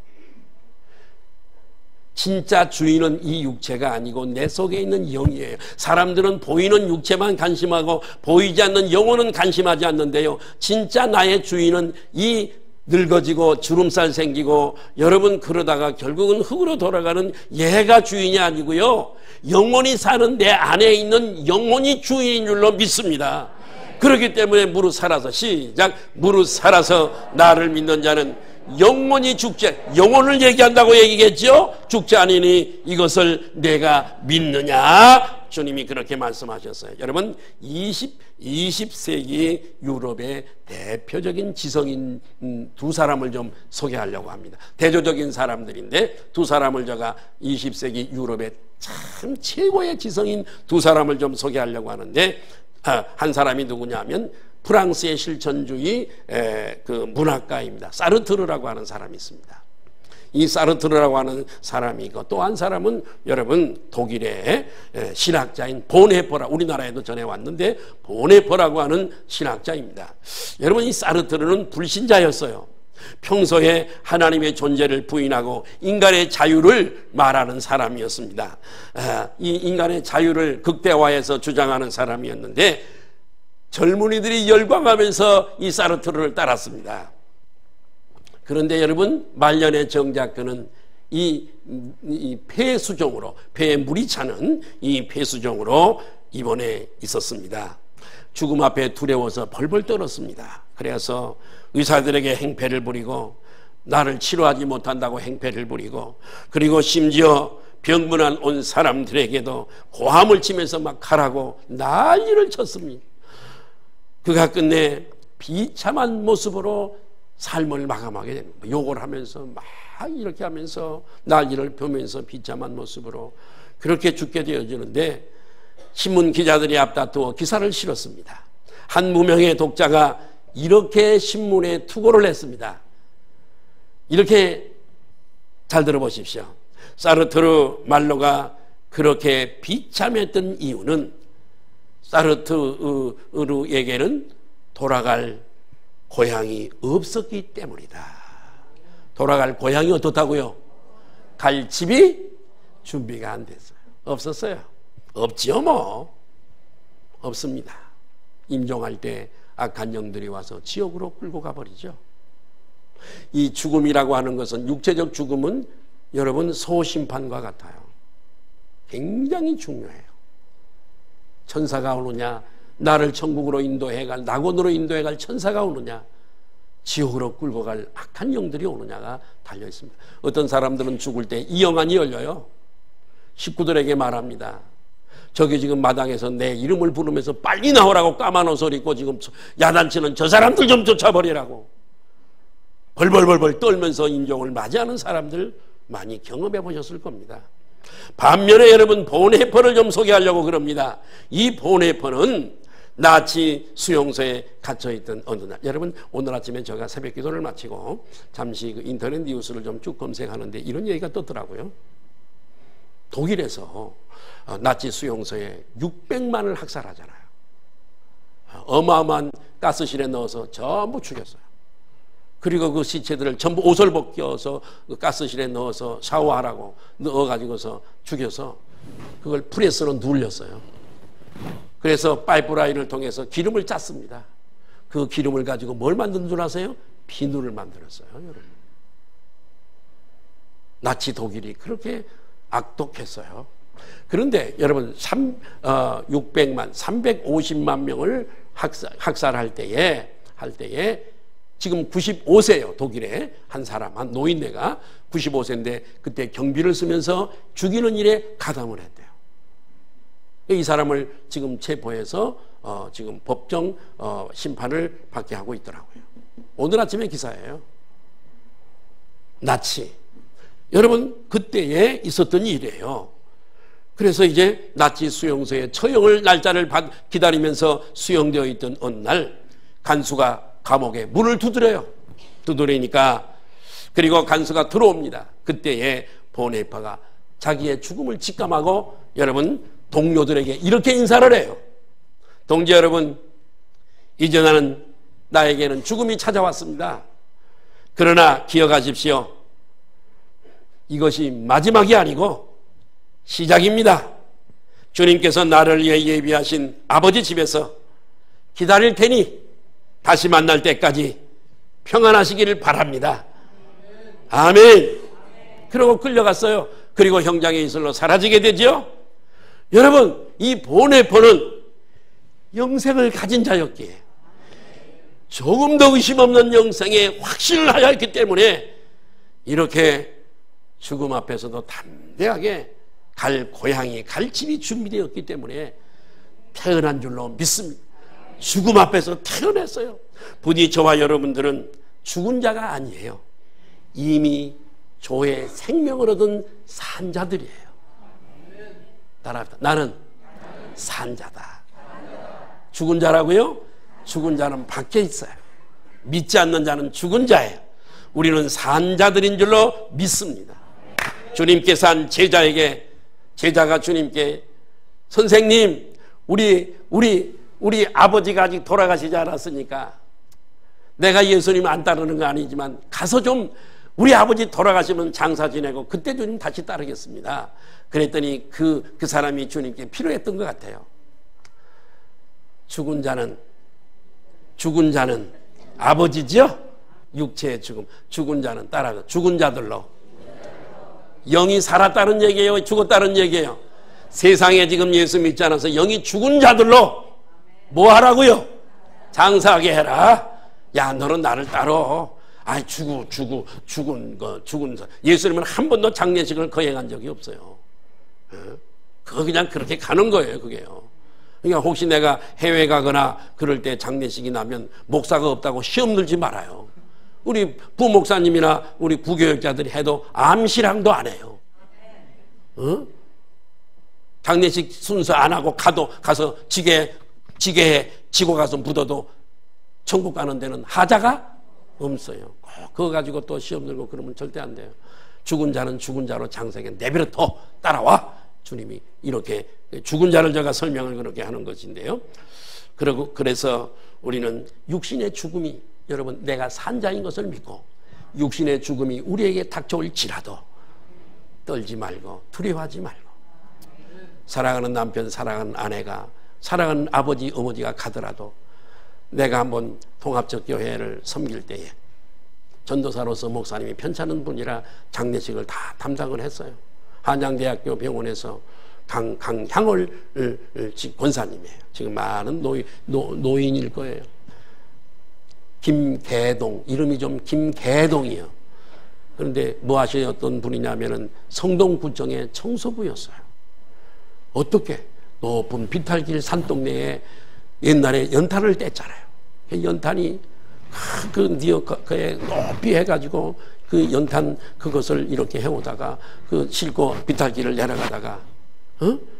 A: 진짜 주인은 이 육체가 아니고 내 속에 있는 영이에요. 사람들은 보이는 육체만 관심하고 보이지 않는 영혼은 관심하지 않는데요, 진짜 나의 주인은 이 늙어지고 주름살 생기고 여러분 그러다가 결국은 흙으로 돌아가는 얘가 주인이 아니고요, 영원히 사는 내 안에 있는 영혼이 주인인 줄로 믿습니다. 그렇기 때문에 무릇 살아서, 시작. 무릇 살아서 나를 믿는 자는 영원히 죽지, 영혼을 얘기한다고 얘기했죠. 죽지 않으니 이것을 내가 믿느냐, 주님이 그렇게 말씀하셨어요. 여러분 20세기 유럽의 대표적인 지성인 두 사람을 좀 소개하려고 합니다. 대조적인 사람들인데 두 사람을 제가 20세기 유럽의 참 최고의 지성인 두 사람을 좀 소개하려고 하는데, 한 사람이 누구냐면 프랑스의 실천주의 그 문학가입니다. 사르트르라고 하는 사람이 있습니다. 이 사르트르라고 하는 사람이 있고, 또 한 사람은 여러분 독일의 신학자인 보네퍼라, 우리나라에도 전해 왔는데 보네퍼라고 하는 신학자입니다. 여러분 이 사르트르는 불신자였어요. 평소에 하나님의 존재를 부인하고 인간의 자유를 말하는 사람이었습니다. 이 인간의 자유를 극대화해서 주장하는 사람이었는데 젊은이들이 열광하면서 이 사르트르를 따랐습니다. 그런데 여러분 말년의 정작 그는 이 폐수종으로, 폐에 물이 차는 이 폐수종으로 입원해 있었습니다. 죽음 앞에 두려워서 벌벌 떨었습니다. 그래서 의사들에게 행패를 부리고 나를 치료하지 못한다고 행패를 부리고 그리고 심지어 병문안 온 사람들에게도 고함을 치면서 막 가라고 난리를 쳤습니다. 그가 끝내 비참한 모습으로 삶을 마감하게 됩니다. 욕을 하면서 막 이렇게 하면서 난리를 펴면서 비참한 모습으로 그렇게 죽게 되어지는데 신문 기자들이 앞다투어 기사를 실었습니다. 한 무명의 독자가 이렇게 신문에 투고를 했습니다. 이렇게 잘 들어보십시오. 사르트르 말로가 그렇게 비참했던 이유는 사르트르에게는 돌아갈 고향이 없었기 때문이다. 돌아갈 고향이 어떻다고요? 갈 집이 준비가 안 됐어요. 없었어요. 없지요 뭐. 없습니다. 임종할 때 악한 영들이 와서 지옥으로 끌고 가버리죠. 이 죽음이라고 하는 것은 육체적 죽음은 여러분 소심판과 같아요. 굉장히 중요해요. 천사가 오느냐, 나를 천국으로 인도해갈, 낙원으로 인도해갈 천사가 오느냐, 지옥으로 끌고 갈 악한 영들이 오느냐가 달려 있습니다. 어떤 사람들은 죽을 때 이 영안이 열려요. 식구들에게 말합니다. 저기 지금 마당에서 내 이름을 부르면서 빨리 나오라고 까만 옷을 입고 지금 야단치는 저 사람들 좀 쫓아버리라고 벌벌벌벌 떨면서 인종을 맞이하는 사람들 많이 경험해 보셨을 겁니다. 반면에 여러분 본헤퍼를 좀 소개하려고 그럽니다. 이 본헤퍼는 나치 수용소에 갇혀있던 어느 날, 여러분 오늘 아침에 제가 새벽 기도를 마치고 잠시 그 인터넷 뉴스를 좀 쭉 검색하는데 이런 얘기가 떴더라고요. 독일에서 나치 수용소에 600만을 학살하잖아요. 어마어마한 가스실에 넣어서 전부 죽였어요. 그리고 그 시체들을 전부 옷을 벗겨서 그 가스실에 넣어서 샤워하라고 넣어가지고서 죽여서 그걸 프레스로 눌렸어요. 그래서 파이프라인을 통해서 기름을 짰습니다. 그 기름을 가지고 뭘 만든 줄 아세요? 비누를 만들었어요. 여러분. 나치 독일이 그렇게 악독했어요. 그런데 여러분 600만, 350만 명을 학살할 때에 지금 95세예요. 독일의 한 사람, 한 노인네가 95세인데 그때 경비를 쓰면서 죽이는 일에 가담을 했대요. 이 사람을 지금 체포해서 지금 법정 심판을 받게 하고 있더라고요. 오늘 아침에 기사예요. 나치. 여러분 그때에 있었던 일이에요. 그래서 이제 나치 수용소에 처형을 날짜를 기다리면서 수용되어 있던 어느 날 간수가 감옥에 문을 두드려요. 두드리니까 그리고 간수가 들어옵니다. 그때에 본헤퍼가 자기의 죽음을 직감하고 여러분 동료들에게 이렇게 인사를 해요. 동지 여러분, 이제 나에게는 죽음이 찾아왔습니다. 그러나 기억하십시오. 이것이 마지막이 아니고 시작입니다. 주님께서 나를 위해 예비하신 아버지 집에서 기다릴 테니 다시 만날 때까지 평안하시기를 바랍니다. 아멘. 그러고 끌려갔어요. 그리고 형장의 이슬로 사라지게 되죠. 여러분 이 본헤퍼는 영생을 가진 자였기에 조금 더 의심 없는 영생에 확신을 하였기 때문에 이렇게 죽음 앞에서도 담대하게 갈 고향이 갈 집이 준비되었기 때문에 태어난 줄로 믿습니다. 죽음 앞에서 태어났어요. 부디 저와 여러분들은 죽은 자가 아니에요. 이미 조의 생명을 얻은 산자들이에요. 따라합니다. 나는 산자다. 죽은 자라고요? 죽은 자는 밖에 있어요. 믿지 않는 자는 죽은 자예요. 우리는 산자들인 줄로 믿습니다. 주님께서 한 제자가 주님께 선생님 우리 아버지가 아직 돌아가시지 않았으니까 내가 예수님 안 따르는 거 아니지만 가서 좀 우리 아버지 돌아가시면 장사 지내고 그때 주님 다시 따르겠습니다. 그랬더니 그 사람이 주님께 필요했던 것 같아요. 죽은 자는 아버지죠? 육체의 죽은 자는 따라가 죽은 자들로 영이 살았다는 얘기예요? 죽었다는 얘기예요? 세상에 지금 예수 믿지 않아서 영이 죽은 자들로 뭐 하라고요? 장사하게 해라. 야, 너는 나를 따라. 아이, 죽은 예수님은 한 번도 장례식을 거행한 적이 없어요. 그거 그냥 그렇게 가는 거예요, 그게요. 그러니까 혹시 내가 해외 가거나 그럴 때 장례식이 나면 목사가 없다고 시험 들지 말아요. 우리 부목사님이나 우리 부교육자들이 해도 암시랑도 안 해요. 장례식 순서 안 하고 가서 지게에 지고 가서 묻어도 천국 가는 데는 하자가 없어요. 그거 가지고 또 시험 들고 그러면 절대 안 돼요. 죽은 자는 죽은 자로 장세게 내버려 둬 따라와. 주님이 이렇게 죽은 자를 제가 설명을 그렇게 하는 것인데요. 그래서 우리는 육신의 죽음이 여러분 내가 산 자인 것을 믿고 육신의 죽음이 우리에게 닥쳐올지라도 떨지 말고 두려워하지 말고 사랑하는 남편, 사랑하는 아내가, 사랑하는 아버지, 어머니가 가더라도 내가 한번 통합적 교회를 섬길 때에 전도사로서 목사님이 편찮은 분이라 장례식을 다 담당을 했어요. 한양대학교 병원에서 강향월 권사님이에요. 지금 많은 노인일 거예요. 김계동, 이름이 좀 김계동이요. 그런데 뭐 하셨던 분이냐면은 성동구청의 청소부였어요. 어떻게 높은 비탈길 산동네에 옛날에 연탄을 뗐잖아요. 연탄이 그에 높이 해가지고 그 연탄 그것을 이렇게 해오다가 그 싣고 비탈길을 내려가다가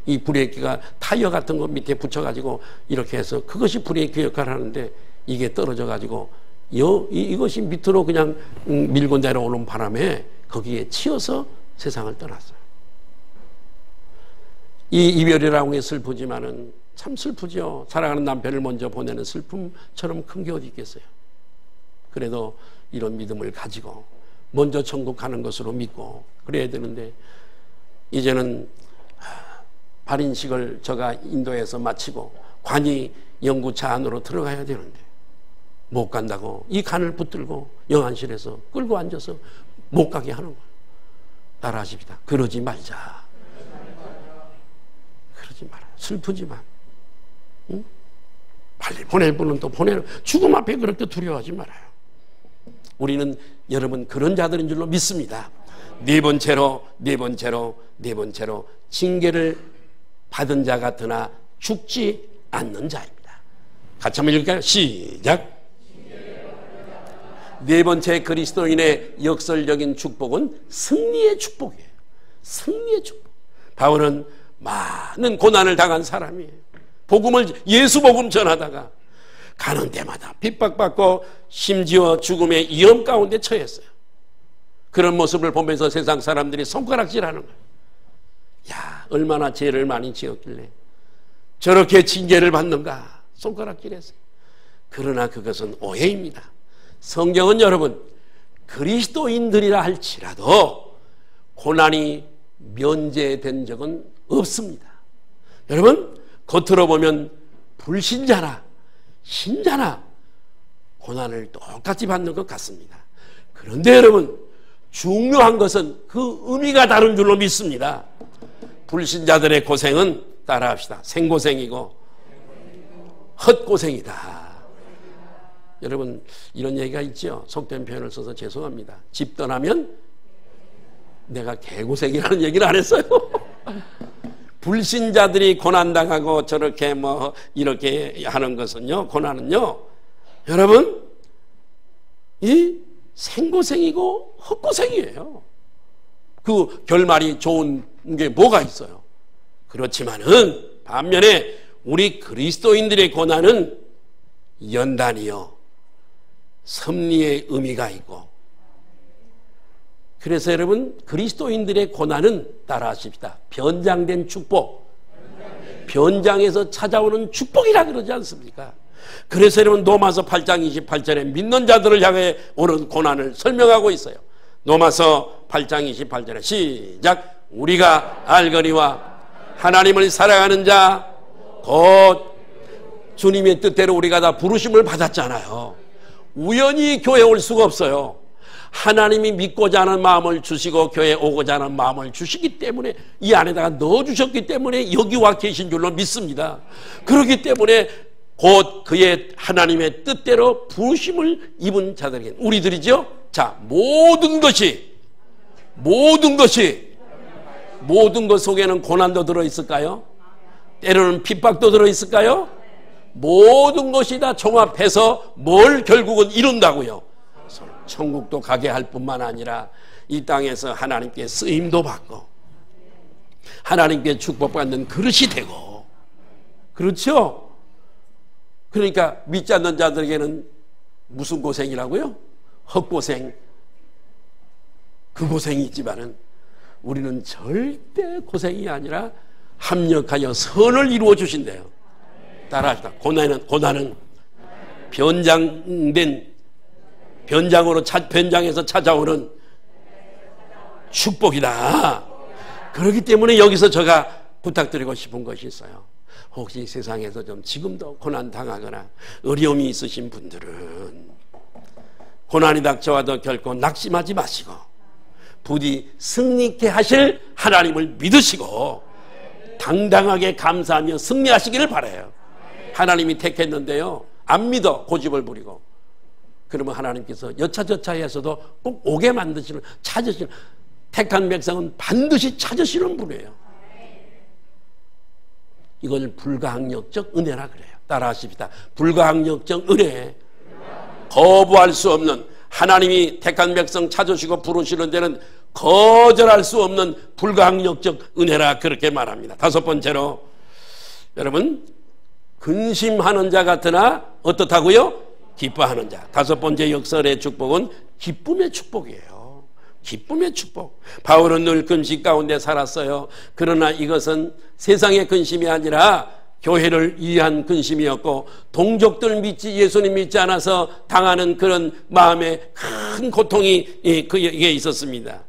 A: 이 브레이크가 타이어 같은 거 밑에 붙여가지고 이렇게 해서 그것이 브레이크 역할을 하는데 이게 떨어져가지고 이것이 밑으로 그냥 밀고 내려오는 바람에 거기에 치여서 세상을 떠났어요. 이 이별이라는 게 슬프지만은 참 슬프죠. 사랑하는 남편을 먼저 보내는 슬픔처럼 큰 게 어디 있겠어요. 그래도 이런 믿음을 가지고 먼저 천국 가는 것으로 믿고 그래야 되는데 이제는 발인식을 제가 인도에서 마치고 관이 연구차 안으로 들어가야 되는데 못 간다고 이 간을 붙들고 영안실에서 끌고 앉아서 못 가게 하는 거예요. 따라하십시다. 그러지 말자. 그러지 말아요. 슬프지만 응? 빨리 보낼 분은 또 보내는 죽음 앞에 그렇게 두려워하지 말아요. 우리는 여러분 그런 자들인 줄로 믿습니다. 네 번째로 징계를 받은 자 같으나 죽지 않는 자입니다. 같이 한번 읽을까요? 시작. 네 번째 그리스도인의 역설적인 축복은 승리의 축복이에요. 승리의 축복. 바울은 많은 고난을 당한 사람이에요. 예수 복음 전하다가 가는 데마다 핍박받고 심지어 죽음의 위험 가운데 처했어요. 그런 모습을 보면서 세상 사람들이 손가락질하는 거예요. 야, 얼마나 죄를 많이 지었길래 저렇게 징계를 받는가 손가락질했어요. 그러나 그것은 오해입니다. 성경은 여러분 그리스도인들이라 할지라도 고난이 면제된 적은 없습니다. 여러분 겉으로 보면 불신자나 신자나 고난을 똑같이 받는 것 같습니다. 그런데 여러분 중요한 것은 그 의미가 다른 줄로 믿습니다. 불신자들의 고생은 따라합시다. 생고생이고 헛고생이다. 여러분 이런 얘기가 있죠. 속된 표현을 써서 죄송합니다. 집 떠나면 내가 개고생이라는 얘기를 안 했어요. 불신자들이 고난당하고 저렇게 이렇게 하는 것은요, 고난은요, 여러분, 이 생고생이고 헛고생이에요. 그 결말이 좋은 게 뭐가 있어요? 그렇지만은 반면에 우리 그리스도인들의 고난은 연단이요, 섭리의 의미가 있고, 그래서 여러분 그리스도인들의 고난은 따라하십시다. 변장된 축복, 변장에서 찾아오는 축복이라 그러지 않습니까? 그래서 여러분 로마서 8장 28절에 믿는 자들을 향해 오는 고난을 설명하고 있어요. 로마서 8장 28절에 시작. 우리가 알거니와 하나님을 사랑하는 자 곧 주님의 뜻대로 우리가 다 부르심을 받았잖아요. 우연히 교회에 올 수가 없어요. 하나님이 믿고자 하는 마음을 주시고 교회에 오고자 하는 마음을 주시기 때문에 이 안에다가 넣어주셨기 때문에 여기 와 계신 줄로 믿습니다. 그렇기 때문에 곧 그의 하나님의 뜻대로 부르심을 입은 자들에게, 우리들이죠. 자, 모든 것 속에는 고난도 들어있을까요? 때로는 핍박도 들어있을까요? 모든 것이 다 종합해서 뭘 결국은 이룬다고요? 천국도 가게 할 뿐만 아니라 이 땅에서 하나님께 쓰임도 받고 하나님께 축복받는 그릇이 되고, 그렇죠? 그러니까 믿지 않는 자들에게는 무슨 고생이라고요? 헛고생, 그 고생이 있지만은 우리는 절대 고생이 아니라 합력하여 선을 이루어 주신대요. 따라합시다. 고난은 변장에서 찾아오는 축복이다. 그렇기 때문에 여기서 제가 부탁드리고 싶은 것이 있어요. 혹시 세상에서 좀 지금도 고난 당하거나 어려움이 있으신 분들은 고난이 닥쳐와도 결코 낙심하지 마시고 부디 승리케 하실 하나님을 믿으시고 당당하게 감사하며 승리하시기를 바라요. 하나님이 택했는데요, 안 믿어 고집을 부리고, 그러면 하나님께서 여차저차해서도 꼭 오게 만드시는, 찾으시는, 택한 백성은 반드시 찾으시는 분이에요. 이걸 불가항력적 은혜라 그래요. 따라하십시다. 불가항력적 은혜. 거부할 수 없는, 하나님이 택한 백성 찾으시고 부르시는 데는 거절할 수 없는 불가항력적 은혜라 그렇게 말합니다. 다섯 번째로, 여러분, 근심하는 자 같으나 어떻다고요? 기뻐하는 자. 다섯 번째 역설의 축복은 기쁨의 축복이에요. 기쁨의 축복. 바울은 늘 근심 가운데 살았어요. 그러나 이것은 세상의 근심이 아니라 교회를 위한 근심이었고, 동족들 예수님 믿지 않아서 당하는 그런 마음의 큰 고통이 그에게 있었습니다.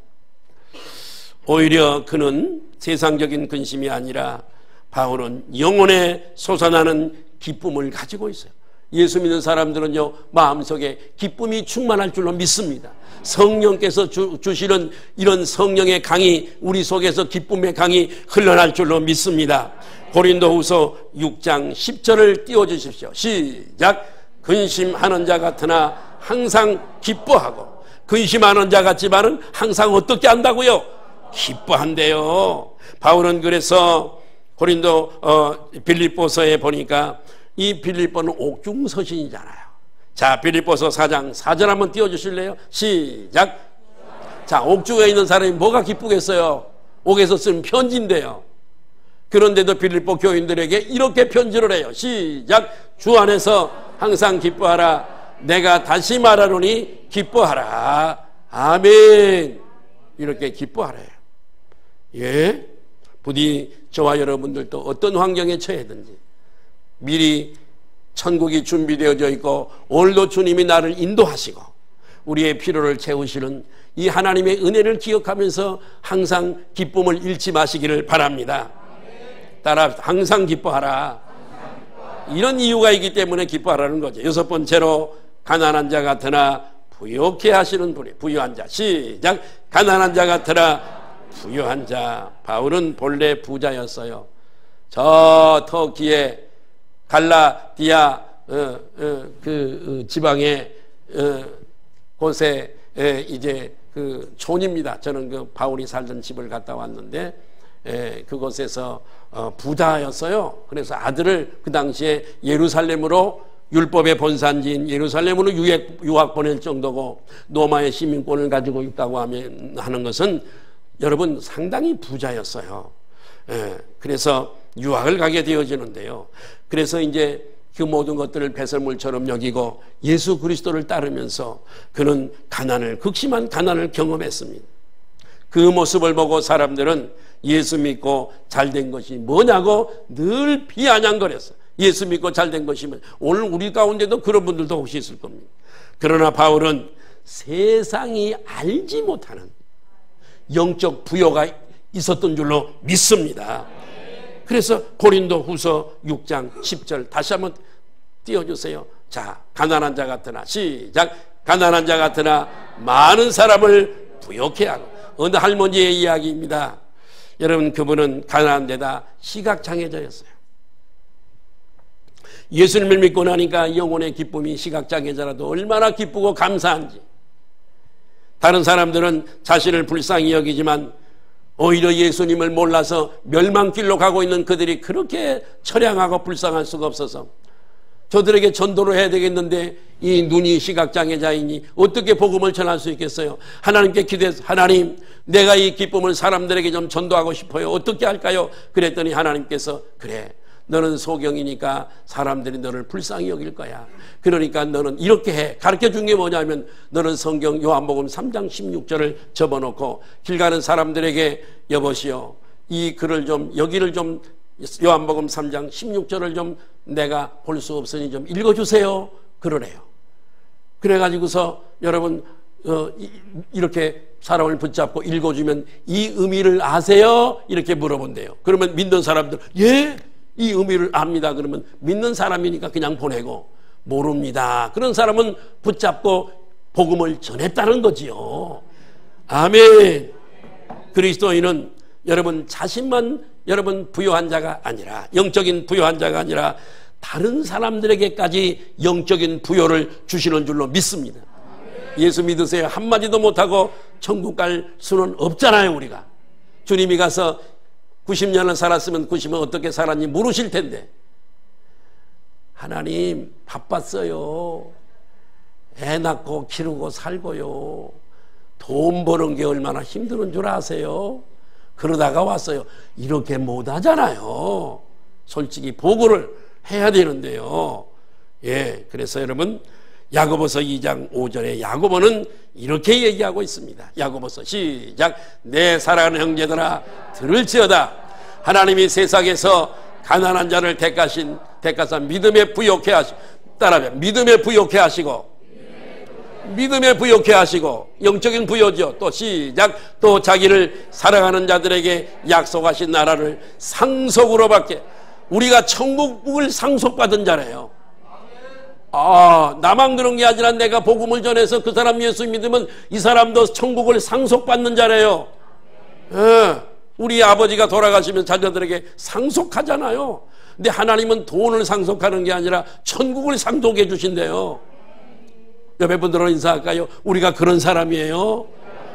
A: 오히려 그는 세상적인 근심이 아니라 바울은 영혼에 솟아나는 기쁨을 가지고 있어요. 예수 믿는 사람들은요, 마음속에 기쁨이 충만할 줄로 믿습니다. 성령께서 주시는 이런 성령의 강이 우리 속에서 기쁨의 강이 흘러날 줄로 믿습니다. 고린도후서 6장 10절을 띄워주십시오. 시작. 근심하는 자 같으나 항상 기뻐하고, 근심하는 자 같지만은 항상 어떻게 한다고요? 기뻐한대요. 바울은 그래서 빌립보서에 보니까 이 빌립보는 옥중서신이잖아요. 자, 빌립보서 4장 4절 한번 띄워주실래요? 시작. 자, 옥중에 있는 사람이 뭐가 기쁘겠어요? 옥에서 쓴 편지인데요. 그런데도 빌립보 교인들에게 이렇게 편지를 해요. 시작. 주 안에서 항상 기뻐하라. 내가 다시 말하노니 기뻐하라. 아멘. 이렇게 기뻐하래요. 예, 부디 저와 여러분들도 어떤 환경에 처해든지 미리 천국이 준비되어져 있고, 오늘도 주님이 나를 인도하시고 우리의 필요를 채우시는 이 하나님의 은혜를 기억하면서 항상 기쁨을 잃지 마시기를 바랍니다. 따라 항상 기뻐하라. 이런 이유가 있기 때문에 기뻐하라는 거죠. 여섯 번째로, 가난한 자 같으나 부유케 하시는 분이, 부유한 자. 시작. 가난한 자 같으나 부유한 자. 바울은 본래 부자였어요. 저 터키의 갈라디아 지방의 곳에 이제 그 촌입니다. 저는 그 바울이 살던 집을 갔다 왔는데 그곳에서 부자였어요. 그래서 아들을 그 당시에 예루살렘으로, 율법의 본산지인 예루살렘으로 유학 보낼 정도고, 로마의 시민권을 가지고 있다고 하는 것은 여러분 상당히 부자였어요. 그래서 유학을 가게 되어지는데요. 그래서 이제 그 모든 것들을 배설물처럼 여기고 예수 그리스도를 따르면서 그는 극심한 가난을 경험했습니다. 그 모습을 보고 사람들은 예수 믿고 잘된 것이 뭐냐고 늘 비아냥거렸어요. 예수 믿고 잘된 것이면, 오늘 우리 가운데도 그런 분들도 혹시 있을 겁니다. 그러나 바울은 세상이 알지 못하는 영적 부여가 있었던 줄로 믿습니다. 그래서 고린도후서 6장 10절 다시 한번 띄워주세요. 자, 가난한 자 같으나, 시작. 가난한 자 같으나 많은 사람을 부욕해 하고. 어느 할머니의 이야기입니다. 여러분, 그분은 가난한 데다 시각장애자였어요. 예수님을 믿고 나니까 영혼의 기쁨이 시각장애자라도 얼마나 기쁘고 감사한지. 다른 사람들은 자신을 불쌍히 여기지만 오히려 예수님을 몰라서 멸망길로 가고 있는 그들이 그렇게 처량하고 불쌍할 수가 없어서 저들에게 전도를 해야 되겠는데 이 눈이 시각장애자이니 어떻게 복음을 전할 수 있겠어요? 하나님께 기도해서 하나님, 내가 이 기쁨을 사람들에게 좀 전도하고 싶어요. 어떻게 할까요? 그랬더니 하나님께서 그래, 너는 소경이니까 사람들이 너를 불쌍히 여길 거야. 그러니까 너는 이렇게 해. 가르쳐준 게 뭐냐면 너는 성경 요한복음 3장 16절을 접어놓고 길 가는 사람들에게 여보시오, 이 글을 좀, 여기를 좀, 요한복음 3장 16절을 좀 내가 볼 수 없으니 좀 읽어주세요. 그러래요. 그래가지고서 여러분 이렇게 사람을 붙잡고 읽어주면 이 의미를 아세요? 이렇게 물어본대요. 그러면 믿는 사람들 예? 이 의미를 압니다. 그러면 믿는 사람이니까 그냥 보내고, 모릅니다. 그런 사람은 붙잡고 복음을 전했다는 거지요. 아멘. 그리스도인은 여러분 자신만 여러분 부요한 자가 아니라, 영적인 부요한 자가 아니라 다른 사람들에게까지 영적인 부요를 주시는 줄로 믿습니다. 예수 믿으세요 한마디도 못하고 천국 갈 수는 없잖아요. 우리가 주님이 가서 90년을 살았으면 90은 어떻게 살았니 물으실 텐데, 하나님 바빴어요. 애 낳고 키우고 살고요. 돈 버는 게 얼마나 힘든 줄 아세요? 그러다가 왔어요. 이렇게 못하잖아요. 솔직히 보고를 해야 되는데요. 예, 그래서 여러분 야고보서 2장 5절에 야고보는 이렇게 얘기하고 있습니다. 야고보서 시작. 내 사랑하는 형제들아 들을지어다. 하나님이 세상에서 가난한 자를 택하사 믿음에 부욕해 하시고, 따라하며 믿음에 부욕해 하시고, 믿음에 부욕해 하시고, 영적인 부여죠. 또 시작. 또 자기를 사랑하는 자들에게 약속하신 나라를 상속으로 받게. 우리가 천국을 상속받은 자래요. 나만 그런 게 아니라 내가 복음을 전해서 그 사람 예수 믿으면 이 사람도 천국을 상속받는 자래요. 우리 아버지가 돌아가시면 자녀들에게 상속하잖아요. 근데 하나님은 돈을 상속하는 게 아니라 천국을 상속해 주신대요. 옆에 분들은 인사할까요? 우리가 그런 사람이에요.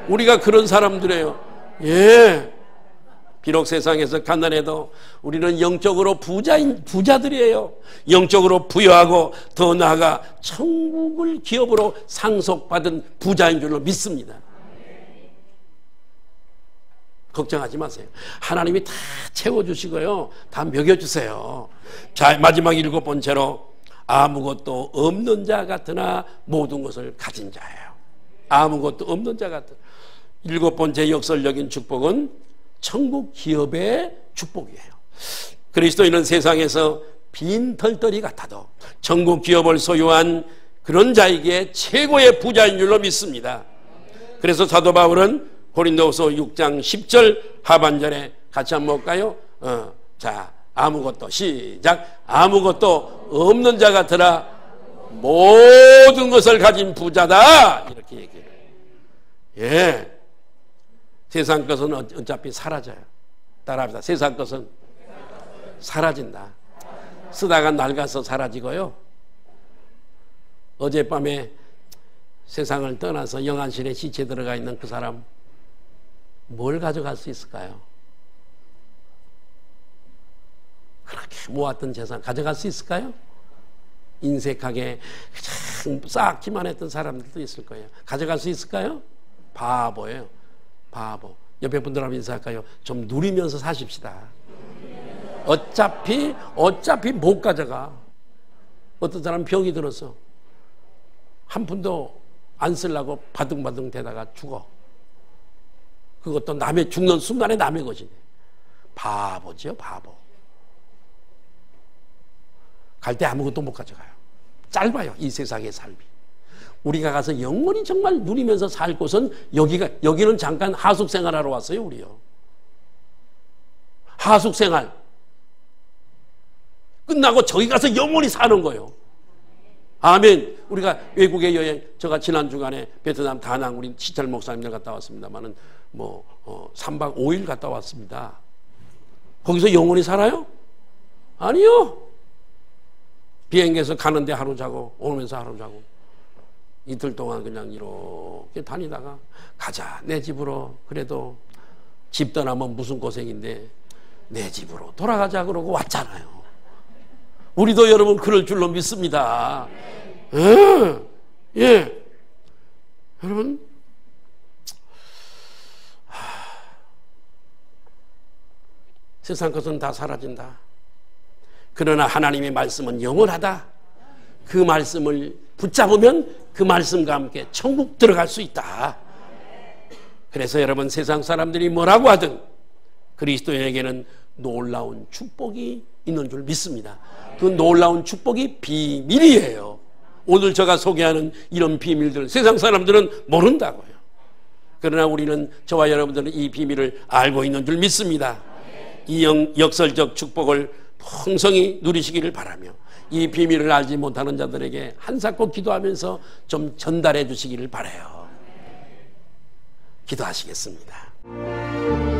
A: 우리가 그런 사람들이에요. 예. 비록 세상에서 가난해도 우리는 영적으로 부자들이에요. 영적으로 부여하고 더 나아가 천국을 기업으로 상속받은 부자인 줄로 믿습니다. 걱정하지 마세요. 하나님이 다 채워주시고요. 다 먹여주세요. 자, 마지막 7번째로 아무것도 없는 자 같으나 모든 것을 가진 자예요. 아무것도 없는 자 같은. 7번째 역설적인 축복은 천국 기업의 축복이에요. 그리스도인은 세상에서 빈 털터리 같아도 천국 기업을 소유한 그런 자에게 최고의 부자인 줄로 믿습니다. 그래서 사도 바울은 고린도후서 6장 10절 하반절에 같이 한번 볼까요? 자, 아무것도 시작. 아무것도 없는 자 같으나 모든 것을 가진 부자다. 이렇게 얘기해요. 예. 세상 것은 어차피 사라져요. 따라합시다. 세상 것은 사라진다. 쓰다가 낡아서 사라지고요. 어젯밤에 세상을 떠나서 영안실에 시체 들어가 있는 그 사람 뭘 가져갈 수 있을까요? 그렇게 모았던 재산 가져갈 수 있을까요? 인색하게 그냥 쌓기만 했던 사람들도 있을 거예요. 가져갈 수 있을까요? 바보예요. 바보. 옆에 분들하고 인사할까요? 좀 누리면서 사십시다. 어차피 못 가져가. 어떤 사람 병이 들어서 한 푼도 안 쓰려고 바둥바둥 대다가 죽어. 그것도 남의 죽는 순간에 남의 것이네. 바보죠, 바보. 갈 때 아무것도 못 가져가요. 짧아요, 이 세상의 삶이. 우리가 가서 영원히 정말 누리면서 살 곳은 여기는 잠깐 하숙생활하러 왔어요, 우리요. 하숙생활. 끝나고 저기 가서 영원히 사는 거예요. 아멘. 우리가 외국의 여행, 제가 지난 주간에 베트남 다낭 우리 시철 목사님들 갔다 왔습니다만은 3박 5일 갔다 왔습니다. 거기서 영원히 살아요? 아니요. 비행기에서 가는데 하루 자고 오면서 하루 자고 이틀 동안 그냥 이렇게 다니다가 가자 내 집으로. 그래도 집 떠나면 무슨 고생인데 내 집으로 돌아가자 그러고 왔잖아요. 우리도 여러분 그럴 줄로 믿습니다. 예. 여러분 세상 것은 다 사라진다. 그러나 하나님의 말씀은 영원하다. 그 말씀을 붙잡으면 그 말씀과 함께 천국 들어갈 수 있다. 그래서 여러분 세상 사람들이 뭐라고 하든 그리스도인에게는 놀라운 축복이 있는 줄 믿습니다. 그 놀라운 축복이 비밀이에요. 오늘 제가 소개하는 이런 비밀들 세상 사람들은 모른다고요. 그러나 우리는 저와 여러분들은 이 비밀을 알고 있는 줄 믿습니다. 이 역설적 축복을 풍성히 누리시기를 바라며 이 비밀을 알지 못하는 자들에게 한사코 기도하면서 좀 전달해 주시기를 바라요. 기도하시겠습니다.